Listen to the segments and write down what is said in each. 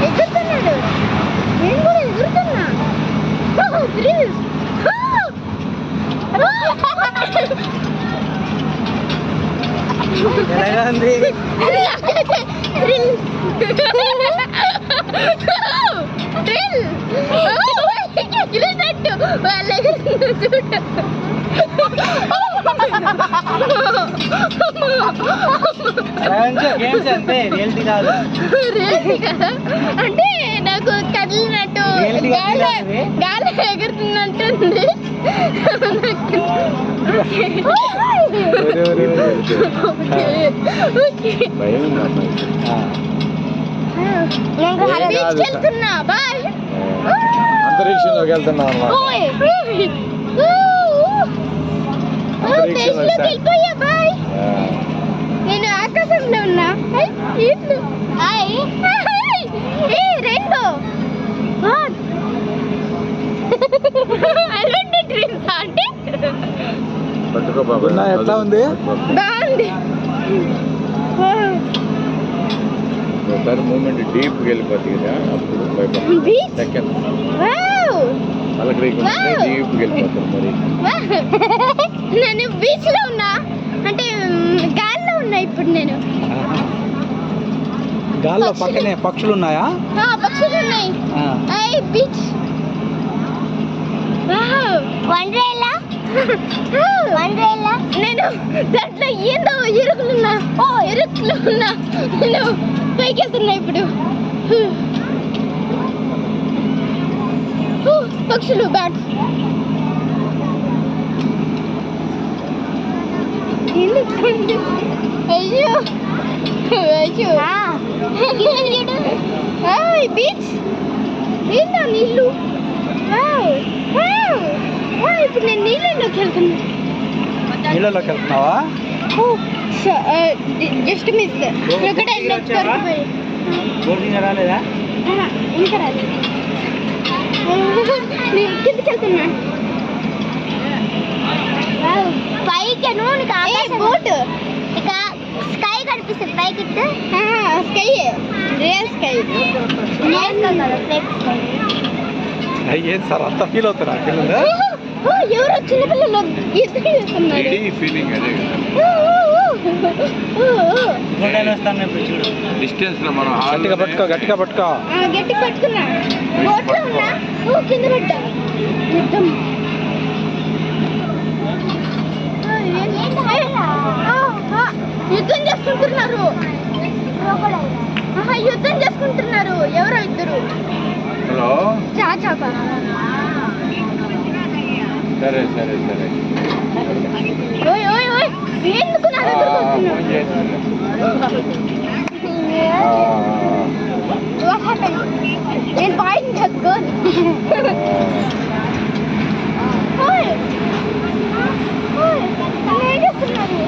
ఎగురుతున్నాడు, నేను కూడా ఎగురుతున్నా. అంటే నాకు కదిలినట్టు గాలి ఎగురుతున్నట్టుంది. వెళ్తున్నా, బాయ్. అంతరిక్షంలోకి వెళ్తున్నా బాయ్. నేను ఆకాశంలో ఉన్నా. రెండు అంటే ఎట్లా ఉంది? బాగుంది. ఒకసారి మూమెంట్ డీప్ వెళ్ళిపోతుంది కదా, అప్పుడు డీప్ వెళ్ళిపోతుంది. మరి నేను బీచ్ లో ఉన్నా, అంటే గాల్లో ఉన్నా. ఇప్పుడు నేను గాల్లో పక్కనే పక్షులు ఉన్నాయా? పక్షులు ఉన్నాయి. బీచ్ నేను దాంట్లో ఏందో ఇరుకులున్నా. ఇరుకులు ఉన్నా. నేను పైకి వెళ్తున్నా ఇప్పుడు. పక్షులు, బ్యాట్స్. అయ్యో అయ్యో, బీచ్ ఏంటా నీళ్ళు. ఇప్పుడు నేను నీళ్ళలోకి వెళ్తున్నా. నీళ్ళలోకి వెళ్తున్నావా? Just miss. రాలేదా? ఇంకా రాలేదు. కిందకి వెళ్తున్నా. పైకి బోట్ ఇక స్కై కనిపిస్తుంది. పైకి స్కై, రియల్ స్కై. ఏం సార్ అంత ఫీల్ అవుతారా పిల్లలు? ఎవరో చిన్నపిల్లలు ఇద్దరు చేస్తున్నారు. డిస్టెన్స్ లో మనం గట్టిగా పట్టుకో. గట్టి పట్టుకున్నా. బోట్లో ఉన్నా, కింద పడ్డా. యుద్ధం చేసుకుంటున్నారు. యుద్ధం చేసుకుంటున్నారు ఎవరో ఇద్దరు. హలో, చాప. సరే సరే సరే. ఓయ్ ఓయ్ ఓయ్, ఎందుకు నా దగ్గరకు వస్తున్నావు? What happened? నేను పాయింట్ తక్కుని. ఓయ్ ఓయ్, ఏం చేస్తున్నారు?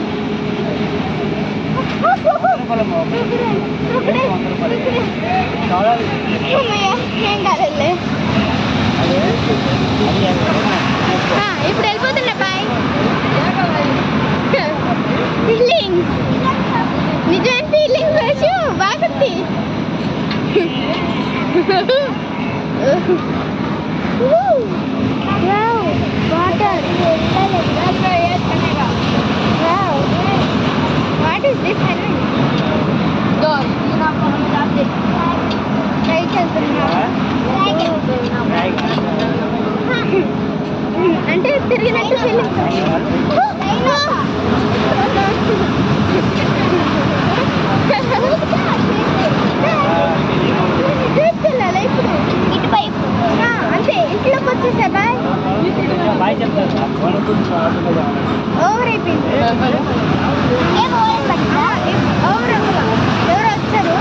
ఏం కాదులే. ఇప్పుడు వెళ్ళిపోతున్నా. బాయ్. ఫీలింగ్, నిజమైన ఫీలింగ్ వేసి బాగుంది. వాటర్. What is this? అంటే తిరిగినట్టు ఫీలింగ్. తీసుకెళ్ళాలి ఇప్పుడు ఇటువైపు. అంతే, ఇంట్లోకి వచ్చేసా. బాయ్. ఓవర్ అయిపోయింది. ఎవరు వచ్చారు?